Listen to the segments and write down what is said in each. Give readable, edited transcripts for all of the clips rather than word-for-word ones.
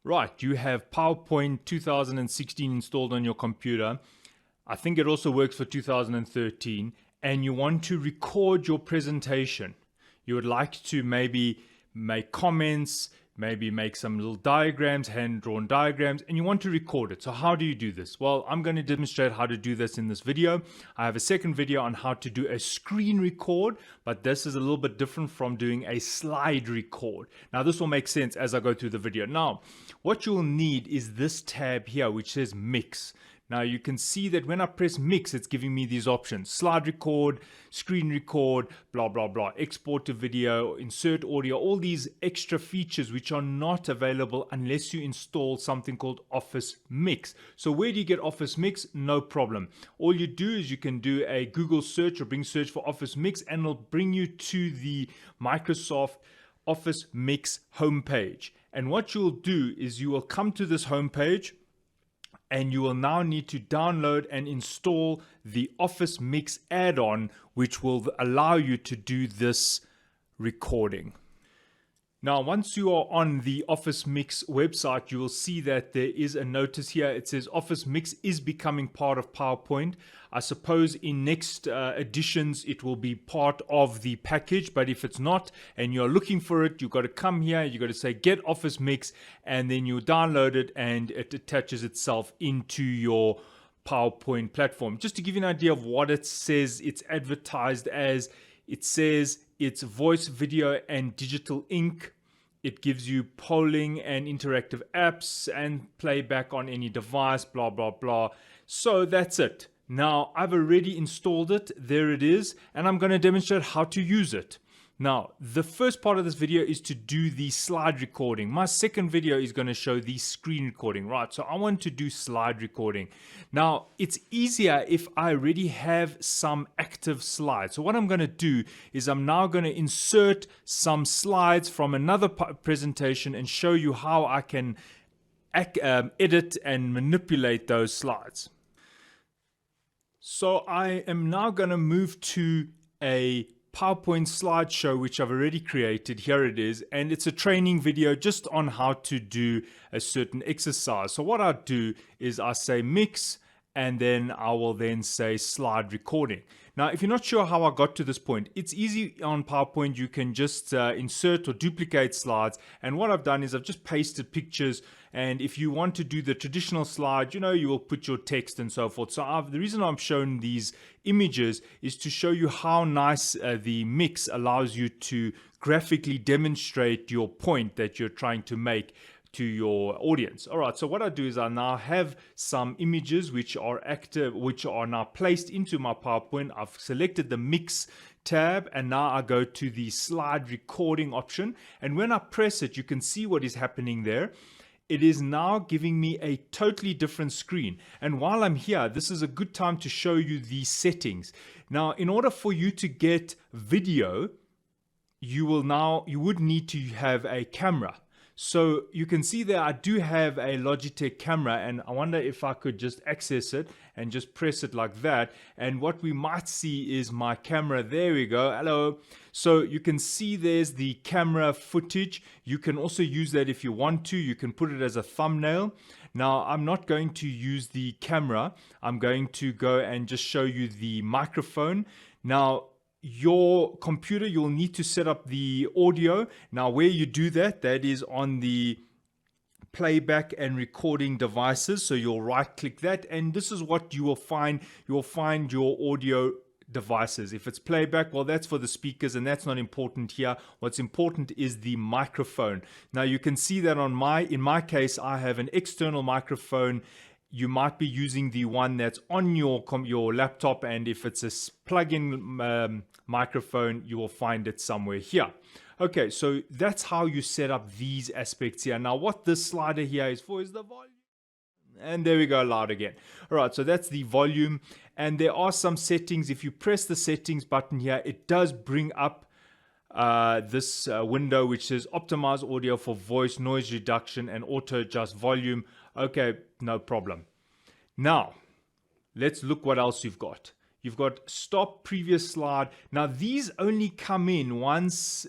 Right, you have PowerPoint 2016 installed on your computer. I think it also works for 2013, and you want to record your presentation. You would like to maybe make comments, maybe make some little diagrams, hand-drawn diagrams, and you want to record it. So how do you do this? Well, I'm going to demonstrate how to do this in this video. I have a second video on how to do a screen record, but this is a little bit different from doing a slide record. Now, this will make sense as I go through the video. Now, what you'll need is this tab here, which says Mix. Now you can see that when I press Mix, it's giving me these options: slide record, screen record, blah, blah, blah, export to video, insert audio, all these extra features which are not available unless you install something called Office Mix. So where do you get Office Mix? No problem. All you do is you can do a Google search or bring search for Office Mix, and it'll bring you to the Microsoft Office Mix homepage. And what you'll do is you will come to this homepage, and you will now need to download and install the Office Mix add-on, which will allow you to do this recording. Now, once you are on the Office Mix website, you will see that there is a notice here. It says Office Mix is becoming part of PowerPoint. I suppose in next editions, it will be part of the package, but if it's not and you're looking for it, you've got to come here, you've got to say get Office Mix, and then you download it and it attaches itself into your PowerPoint platform. Just to give you an idea of what it says, it's advertised as, it says it's voice, video, and digital ink. It gives you polling and interactive apps and playback on any device, blah, blah, blah. So that's it. Now, I've already installed it. There it is. And I'm going to demonstrate how to use it. Now, the first part of this video is to do the slide recording. My second video is going to show the screen recording, right? So I want to do slide recording. Now, it's easier if I already have some active slides. So what I'm going to do is I'm now going to insert some slides from another presentation and show you how I can edit and manipulate those slides. So I am now going to move to a PowerPoint slideshow, which I've already created. Here it is, and it's a training video just on how to do a certain exercise. So what I do is I say Mix, and then I will then say slide recording. Now, if you're not sure how I got to this point, it's easy on PowerPoint. You can just insert or duplicate slides. And what I've done is I've just pasted pictures. And if you want to do the traditional slide, you will put your text and so forth. So the reason I'm showing these images is to show you how nice the Mix allows you to graphically demonstrate your point that you're trying to make to your audience. All right, so what I do is I now have some images which are active, which are now placed into my PowerPoint. I've selected the Mix tab, and now I go to the slide recording option. And when I press it, you can see what is happening there. It is now giving me a totally different screen. And while I'm here, this is a good time to show you the settings. Now, in order for you to get video, you would need to have a camera. So you can see that I do have a Logitech camera, and I wonder if I could just access it and just press it like that. And what we might see is my camera. There we go. Hello. So you can see there's the camera footage. You can also use that if you want to. You can put it as a thumbnail. Now, I'm not going to use the camera. I'm going to go and just show you the microphone. Now, your computer, you'll need to set up the audio. Now, where you do that is on the playback and recording devices. So you'll right click that, and this is what you will find. You will find your audio devices. If it's playback, well, that's for the speakers, and that's not important here. What's important is the microphone. Now, you can see that in my case, I have an external microphone. You might be using the one that's on your laptop, and if it's a plug-in microphone, you will find it somewhere here. Okay, so that's how you set up these aspects here. Now, what this slider here is for is the volume. And there we go, loud again. All right, so that's the volume, and there are some settings. If you press the settings button here, it does bring up this window which says optimize audio for voice, noise reduction, and auto adjust volume. Okay, no problem. Now, let's look what else you've got. You've got stop previous slide. Now, these only come in once,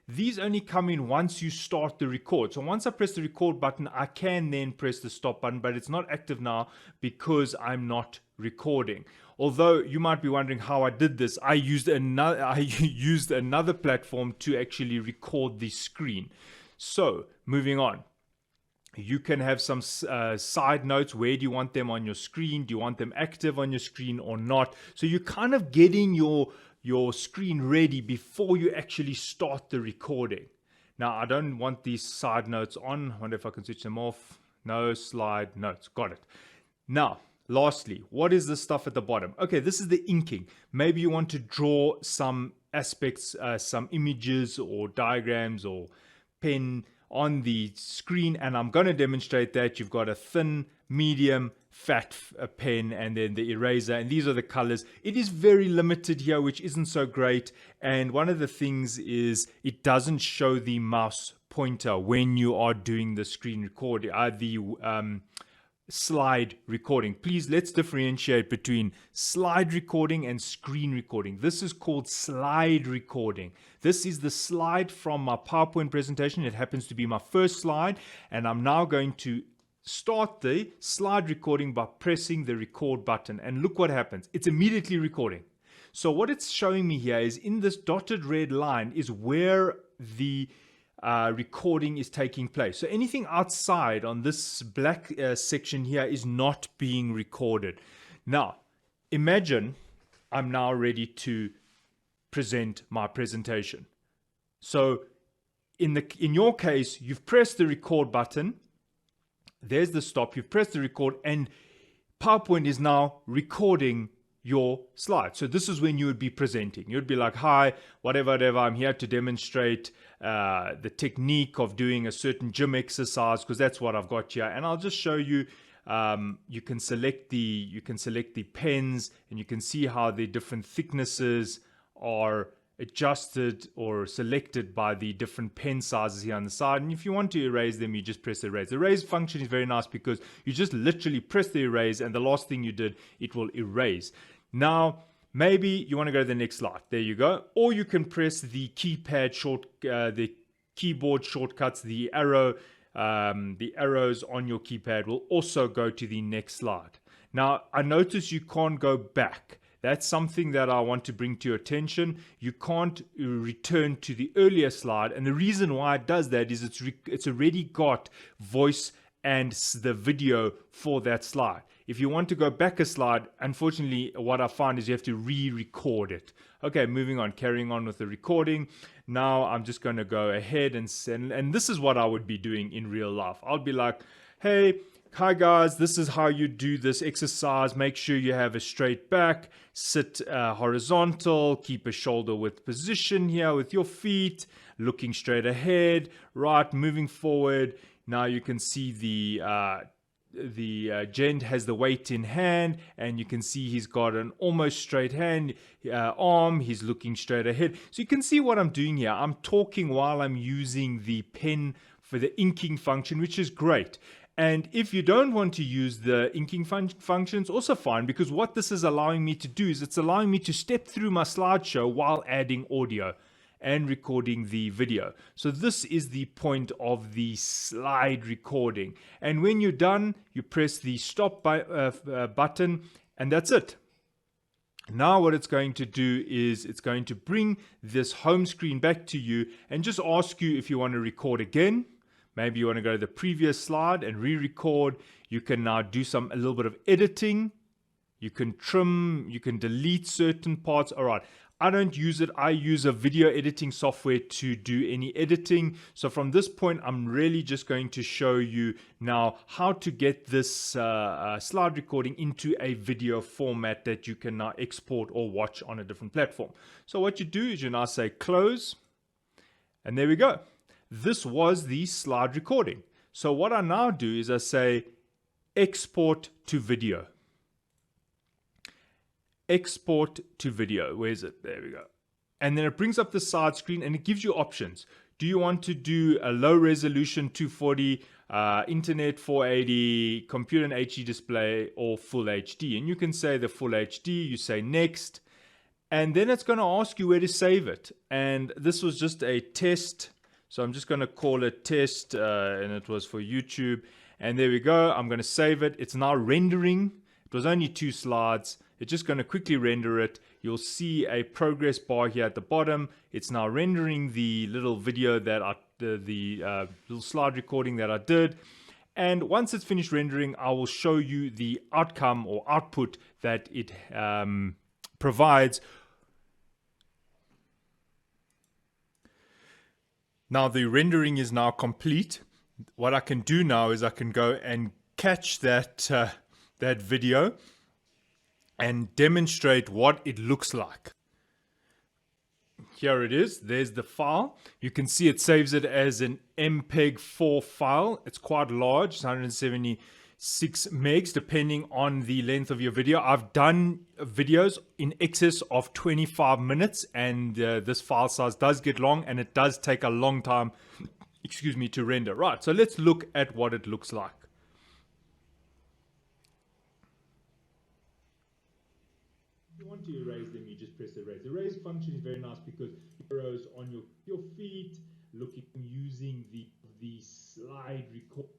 these only come in once you start the record. So once I press the record button, I can then press the stop button, but it's not active now because I'm not recording. Although you might be wondering how I did this, I used another platform to actually record the screen. So moving on. You can have some side notes. Where do you want them on your screen? Do you want them active on your screen or not? So you're kind of getting your screen ready before you actually start the recording. Now, I don't want these side notes on. I wonder if I can switch them off. No slide notes. Got it. Now, lastly, what is this stuff at the bottom? Okay, this is the inking. Maybe you want to draw some aspects, some images or diagrams or pen on the screen, and I'm going to demonstrate that. You've got a thin, medium, fat pen, and then the eraser, and these are the colors. It is very limited here, which isn't so great, and one of the things is it doesn't show the mouse pointer when you are doing the screen recording, slide recording. Please, let's differentiate between slide recording and screen recording. This is called slide recording. This is the slide from my PowerPoint presentation. It happens to be my first slide, and I'm now going to start the slide recording by pressing the record button, and look what happens. It's immediately recording. So what it's showing me here is in this dotted red line is where the recording is taking place. So anything outside on this black section here is not being recorded. Now, imagine I'm now ready to present my presentation. So in your case, you've pressed the record button. There's the stop. You've pressed the record, and PowerPoint is now recording your slide. So this is when you would be presenting. You'd be like, hi, whatever, I'm here to demonstrate the technique of doing a certain gym exercise, because that's what I've got here. And I'll just show you, you can select the pens, and you can see how the different thicknesses are adjusted or selected by the different pen sizes here on the side. And if you want to erase them, you just press erase. The erase function is very nice because you just literally press the erase, and the last thing you did, it will erase. Now, maybe you want to go to the next slide. There you go. Or you can press the the keyboard shortcuts, the arrows on your keypad will also go to the next slide. Now, I notice you can't go back. That's something that I want to bring to your attention. You can't return to the earlier slide. And the reason why it does that is it's already got voice and the video for that slide. If you want to go back a slide, unfortunately, what I find is you have to re-record it. Okay, moving on, carrying on with the recording. Now I'm just going to go ahead and send, and this is what I would be doing in real life. I'll be like, hey, hi guys, this is how you do this exercise. Make sure you have a straight back, sit horizontal, keep a shoulder width position here with your feet, looking straight ahead, right, moving forward. Now you can see the gent has the weight in hand, and you can see he's got an almost straight hand arm. He's looking straight ahead. So you can see what I'm doing here. I'm talking while I'm using the pen for the inking function, which is great. And if you don't want to use the inking function, it's also fine, because what this is allowing me to do is it's allowing me to step through my slideshow while adding audio and recording the video. So this is the point of the slide recording. And when you're done, you press the stop button, and that's it. Now what it's going to do is it's going to bring this home screen back to you and just ask you if you want to record again. Maybe you want to go to the previous slide and re-record. You can now do a little bit of editing. You can trim, you can delete certain parts. All right, I don't use it. I use a video editing software to do any editing. So from this point, I'm really just going to show you now how to get this slide recording into a video format that you can now export or watch on a different platform. So what you do is you now say close, and there we go. This was the slide recording. So what I now do is I say export to video. Export to video. Where is it? There we go. And then it brings up the side screen and it gives you options. Do you want to do a low resolution 240, internet 480, computer and HD display, or full HD? And you can say the full HD, you say next, And then it's going to ask you where to save it. And this was just a test. So I'm just going to call it test, and it was for YouTube. And there we go. I'm going to save it. It's now rendering. It was only 2 slides. It's just going to quickly render it. You'll see a progress bar here at the bottom. It's now rendering the little video that the little slide recording that I did. And once it's finished rendering, I will show you the outcome or output that it provides. Now the rendering is now complete. What I can do now is I can go and catch that video and demonstrate what it looks like. Here it is. There's the file. You can see it saves it as an MPEG-4 file. It's quite large, it's 176 megs depending on the length of your video. I've done videos in excess of 25 minutes, and this file size does get long, and it does take a long time, excuse me, to render. Right, so let's look at what it looks like. If you want to erase them, you just press erase. The erase function is very nice because it arrows on your feet, looking using the slide record.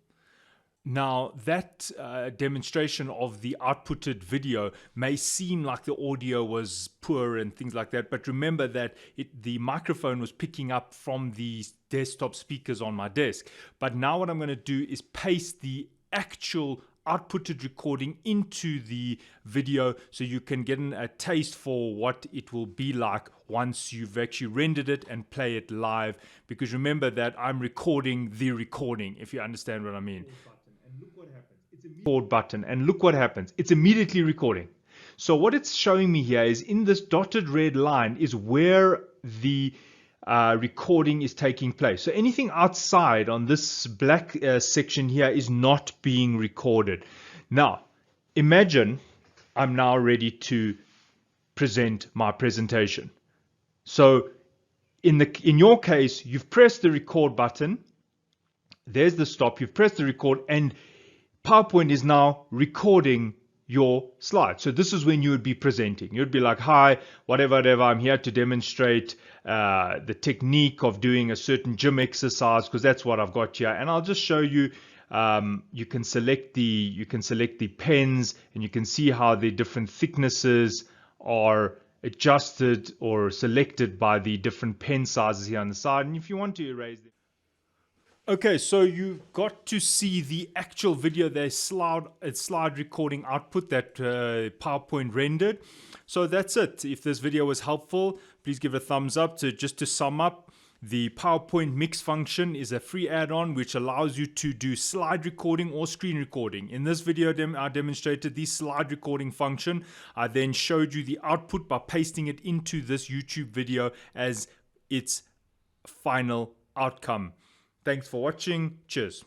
Now that demonstration of the outputted video may seem like the audio was poor and things like that, but remember that the microphone was picking up from the desktop speakers on my desk. But now what I'm going to do is paste the actual outputted recording into the video so you can get a taste for what it will be like once you've actually rendered it and play it live, because remember that I'm recording the recording, if you understand what I mean. Record button, and look what happens. It's immediately recording. So what it's showing me here is in this dotted red line is where the recording is taking place. So anything outside on this black section here is not being recorded. Now imagine I'm now ready to present my presentation. So in your case, you've pressed the record button, there's the stop, you've pressed the record, and PowerPoint is now recording your slide. So this is when you would be presenting. You'd be like, hi, whatever, I'm here to demonstrate the technique of doing a certain gym exercise, because that's what I've got here. And I'll just show you, you can select the pens, and you can see how the different thicknesses are adjusted or selected by the different pen sizes here on the side. And if you want to erase them. Okay, so you got to see the actual video, their slide recording output that PowerPoint rendered. So that's it. If this video was helpful, please give a thumbs up. Just to sum up, the PowerPoint mix function is a free add-on which allows you to do slide recording or screen recording. In this video, I demonstrated the slide recording function. I then showed you the output by pasting it into this YouTube video as its final outcome. Thanks for watching. Cheers.